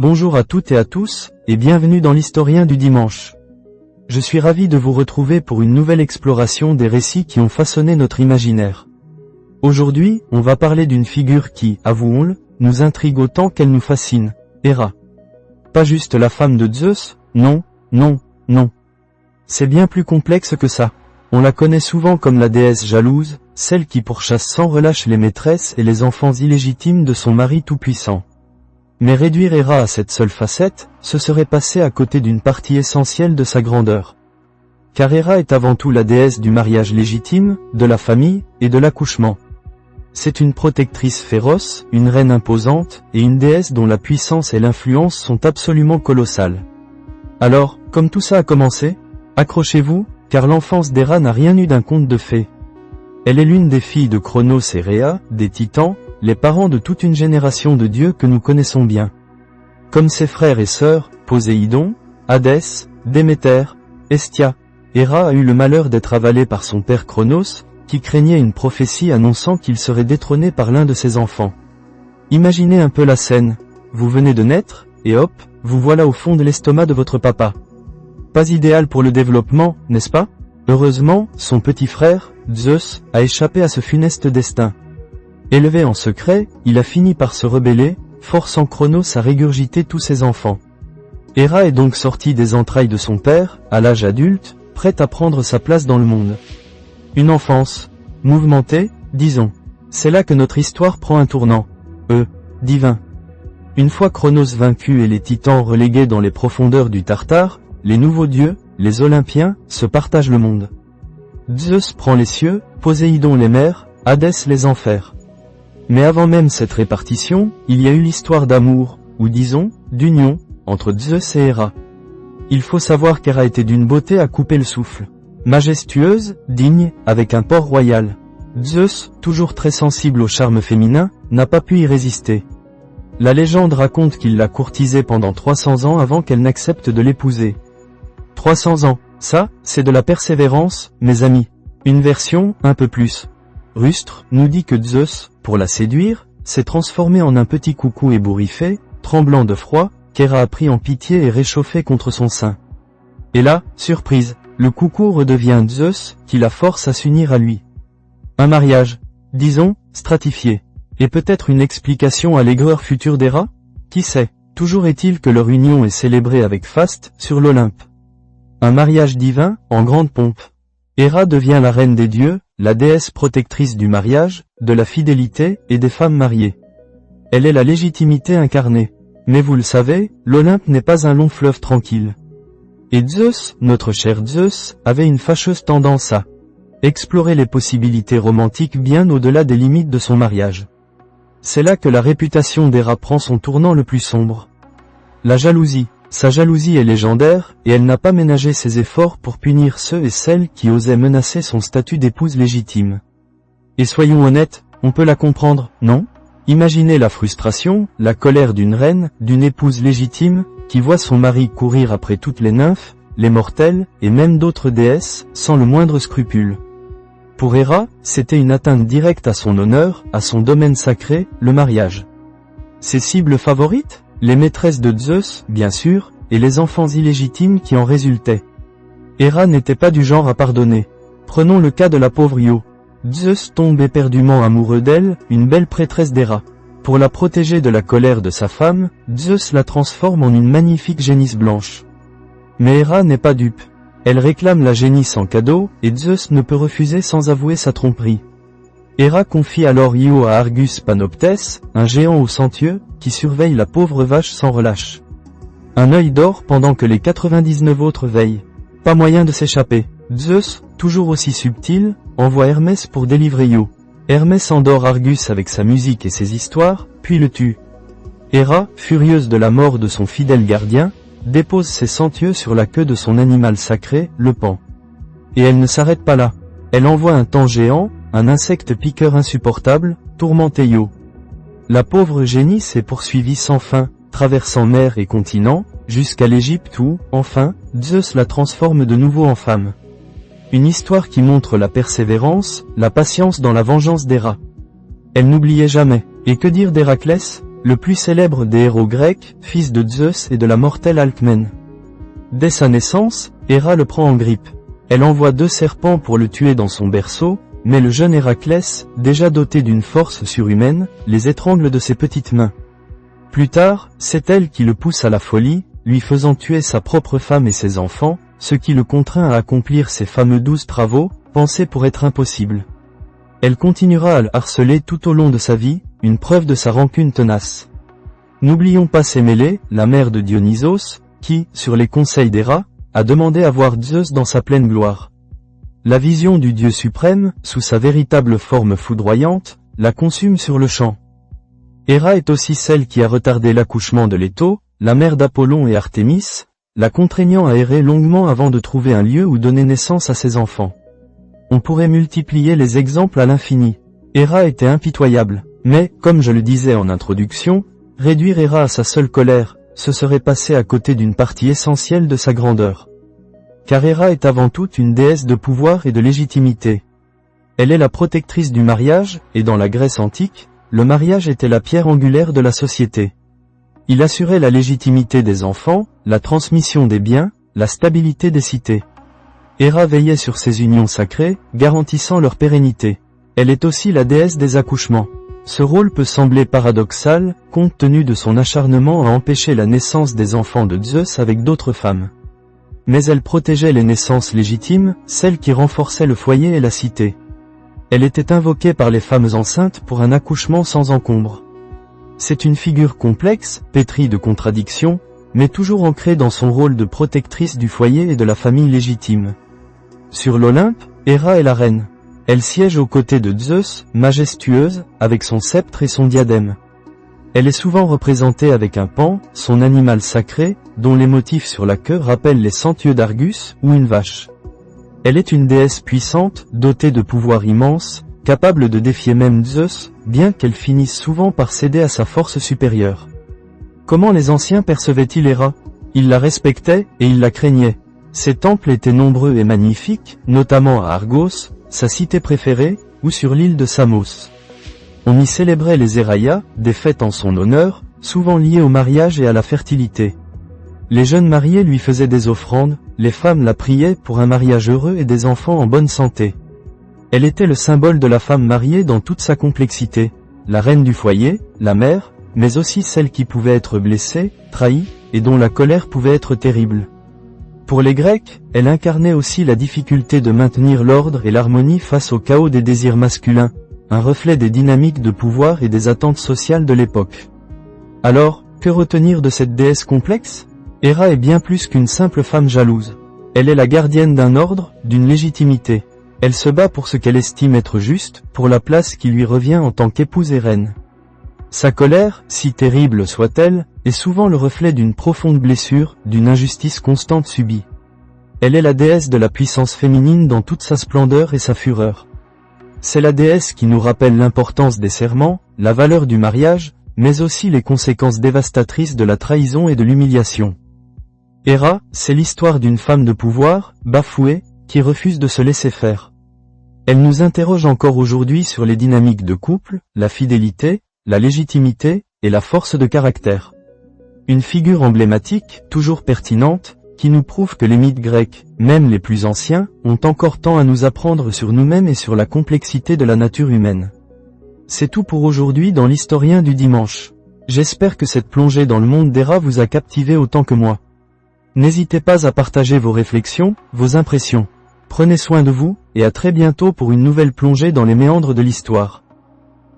Bonjour à toutes et à tous, et bienvenue dans l'Historien du dimanche. Je suis ravi de vous retrouver pour une nouvelle exploration des récits qui ont façonné notre imaginaire. Aujourd'hui, on va parler d'une figure qui, avouons-le, nous intrigue autant qu'elle nous fascine, Héra. Pas juste la femme de Zeus, non. C'est bien plus complexe que ça. On la connaît souvent comme la déesse jalouse, celle qui pourchasse sans relâche les maîtresses et les enfants illégitimes de son mari tout-puissant. Mais réduire Héra à cette seule facette, ce serait passer à côté d'une partie essentielle de sa grandeur. Car Héra est avant tout la déesse du mariage légitime, de la famille, et de l'accouchement. C'est une protectrice féroce, une reine imposante, et une déesse dont la puissance et l'influence sont absolument colossales. Alors, comme tout ça a commencé, accrochez-vous, car l'enfance d'Héra n'a rien eu d'un conte de fées. Elle est l'une des filles de Cronos et Rhea, des titans, les parents de toute une génération de dieux que nous connaissons bien. Comme ses frères et sœurs, Poséidon, Hadès, Déméter, Hestia, Héra a eu le malheur d'être avalée par son père Cronos, qui craignait une prophétie annonçant qu'il serait détrôné par l'un de ses enfants. Imaginez un peu la scène, vous venez de naître, et hop, vous voilà au fond de l'estomac de votre papa. Pas idéal pour le développement, n'est-ce pas? Heureusement, son petit frère, Zeus, a échappé à ce funeste destin. Élevé en secret, il a fini par se rebeller, forçant Cronos à régurgiter tous ses enfants. Héra est donc sortie des entrailles de son père, à l'âge adulte, prête à prendre sa place dans le monde. Une enfance, mouvementée, disons. C'est là que notre histoire prend un tournant, divin. Une fois Cronos vaincu et les titans relégués dans les profondeurs du Tartare, les nouveaux dieux, les Olympiens, se partagent le monde. Zeus prend les cieux, Poséidon les mers, Hadès les enfers. Mais avant même cette répartition, il y a eu l'histoire d'amour, ou disons, d'union, entre Zeus et Héra. Il faut savoir qu'Héra était d'une beauté à couper le souffle. Majestueuse, digne, avec un port royal. Zeus, toujours très sensible au charme féminin, n'a pas pu y résister. La légende raconte qu'il l'a courtisée pendant 300 ans avant qu'elle n'accepte de l'épouser. 300 ans, ça, c'est de la persévérance, mes amis. Une version, un peu plus rustre, nous dit que Zeus, pour la séduire, s'est transformé en un petit coucou ébouriffé, tremblant de froid, qu'Héra a pris en pitié et réchauffé contre son sein. Et là, surprise, le coucou redevient Zeus, qui la force à s'unir à lui. Un mariage, disons, stratifié. Et peut-être une explication à l'aigreur future d'Héra? Qui sait? Toujours est-il que leur union est célébrée avec faste, sur l'Olympe. Un mariage divin, en grande pompe. Héra devient la reine des dieux, la déesse protectrice du mariage, de la fidélité et des femmes mariées. Elle est la légitimité incarnée. Mais vous le savez, l'Olympe n'est pas un long fleuve tranquille. Et Zeus, notre cher Zeus, avait une fâcheuse tendance à explorer les possibilités romantiques bien au-delà des limites de son mariage. C'est là que la réputation d'Héra prend son tournant le plus sombre. La jalousie. Sa jalousie est légendaire, et elle n'a pas ménagé ses efforts pour punir ceux et celles qui osaient menacer son statut d'épouse légitime. Et soyons honnêtes, on peut la comprendre, non? Imaginez la frustration, la colère d'une reine, d'une épouse légitime, qui voit son mari courir après toutes les nymphes, les mortels, et même d'autres déesses, sans le moindre scrupule. Pour Héra, c'était une atteinte directe à son honneur, à son domaine sacré, le mariage. Ses cibles favorites? Les maîtresses de Zeus, bien sûr, et les enfants illégitimes qui en résultaient. Héra n'était pas du genre à pardonner. Prenons le cas de la pauvre Io. Zeus tombe éperdument amoureux d'elle, une belle prêtresse d'Héra. Pour la protéger de la colère de sa femme, Zeus la transforme en une magnifique génisse blanche. Mais Héra n'est pas dupe. Elle réclame la génisse en cadeau, et Zeus ne peut refuser sans avouer sa tromperie. Héra confie alors Io à Argus Panoptès, un géant aux 100 yeux, qui surveille la pauvre vache sans relâche. Un œil d'or pendant que les 99 autres veillent. Pas moyen de s'échapper. Zeus, toujours aussi subtil, envoie Hermès pour délivrer Io. Hermès endort Argus avec sa musique et ses histoires, puis le tue. Héra, furieuse de la mort de son fidèle gardien, dépose ses 100 yeux sur la queue de son animal sacré, le paon. Et elle ne s'arrête pas là. Elle envoie un taon géant, un insecte piqueur insupportable, tourmenter Io. La pauvre génisse est poursuivie sans fin, traversant mer et continent, jusqu'à l'Égypte où, enfin, Zeus la transforme de nouveau en femme. Une histoire qui montre la persévérance, la patience dans la vengeance d'Héra. Elle n'oubliait jamais. Et que dire d'Héraclès? le plus célèbre des héros grecs, fils de Zeus et de la mortelle Alcmène. Dès sa naissance, Héra le prend en grippe. Elle envoie 2 serpents pour le tuer dans son berceau, mais le jeune Héraclès, déjà doté d'une force surhumaine, les étrangle de ses petites mains. Plus tard, c'est elle qui le pousse à la folie, lui faisant tuer sa propre femme et ses enfants, ce qui le contraint à accomplir ses fameux 12 travaux, pensés pour être impossibles. Elle continuera à le harceler tout au long de sa vie, une preuve de sa rancune tenace. N'oublions pas Sémélé, la mère de Dionysos, qui, sur les conseils d'Héra, a demandé à voir Zeus dans sa pleine gloire. La vision du Dieu suprême, sous sa véritable forme foudroyante, la consume sur le champ. Héra est aussi celle qui a retardé l'accouchement de Léto, la mère d'Apollon et Artémis, la contraignant à errer longuement avant de trouver un lieu où donner naissance à ses enfants. On pourrait multiplier les exemples à l'infini. Héra était impitoyable, mais, comme je le disais en introduction, réduire Héra à sa seule colère, ce serait passer à côté d'une partie essentielle de sa grandeur. Car Héra est avant tout une déesse de pouvoir et de légitimité. Elle est la protectrice du mariage, et dans la Grèce antique, le mariage était la pierre angulaire de la société. Il assurait la légitimité des enfants, la transmission des biens, la stabilité des cités. Héra veillait sur ces unions sacrées, garantissant leur pérennité. Elle est aussi la déesse des accouchements. Ce rôle peut sembler paradoxal, compte tenu de son acharnement à empêcher la naissance des enfants de Zeus avec d'autres femmes. Mais elle protégeait les naissances légitimes, celles qui renforçaient le foyer et la cité. Elle était invoquée par les femmes enceintes pour un accouchement sans encombre. C'est une figure complexe, pétrie de contradictions, mais toujours ancrée dans son rôle de protectrice du foyer et de la famille légitime. Sur l'Olympe, Héra est la reine. Elle siège aux côtés de Zeus, majestueuse, avec son sceptre et son diadème. Elle est souvent représentée avec un paon, son animal sacré, dont les motifs sur la queue rappellent les 100 yeux d'Argus, ou une vache. Elle est une déesse puissante, dotée de pouvoirs immenses, capable de défier même Zeus, bien qu'elle finisse souvent par céder à sa force supérieure. Comment les anciens percevaient-ils Héra? Ils la respectaient, et ils la craignaient. Ses temples étaient nombreux et magnifiques, notamment à Argos, sa cité préférée, ou sur l'île de Samos. On y célébrait les Héraias, des fêtes en son honneur, souvent liées au mariage et à la fertilité. Les jeunes mariés lui faisaient des offrandes, les femmes la priaient pour un mariage heureux et des enfants en bonne santé. Elle était le symbole de la femme mariée dans toute sa complexité, la reine du foyer, la mère, mais aussi celle qui pouvait être blessée, trahie, et dont la colère pouvait être terrible. Pour les Grecs, elle incarnait aussi la difficulté de maintenir l'ordre et l'harmonie face au chaos des désirs masculins, un reflet des dynamiques de pouvoir et des attentes sociales de l'époque. Alors, que retenir de cette déesse complexe? Héra est bien plus qu'une simple femme jalouse. Elle est la gardienne d'un ordre, d'une légitimité. Elle se bat pour ce qu'elle estime être juste, pour la place qui lui revient en tant qu'épouse et reine. Sa colère, si terrible soit-elle, est souvent le reflet d'une profonde blessure, d'une injustice constante subie. Elle est la déesse de la puissance féminine dans toute sa splendeur et sa fureur. C'est la déesse qui nous rappelle l'importance des serments, la valeur du mariage, mais aussi les conséquences dévastatrices de la trahison et de l'humiliation. Héra, c'est l'histoire d'une femme de pouvoir, bafouée, qui refuse de se laisser faire. Elle nous interroge encore aujourd'hui sur les dynamiques de couple, la fidélité, la légitimité, et la force de caractère. Une figure emblématique, toujours pertinente, qui nous prouve que les mythes grecs, même les plus anciens, ont encore tant à nous apprendre sur nous-mêmes et sur la complexité de la nature humaine. C'est tout pour aujourd'hui dans l'Historien du dimanche. J'espère que cette plongée dans le monde d'Héra vous a captivé autant que moi. N'hésitez pas à partager vos réflexions, vos impressions. Prenez soin de vous, et à très bientôt pour une nouvelle plongée dans les méandres de l'histoire.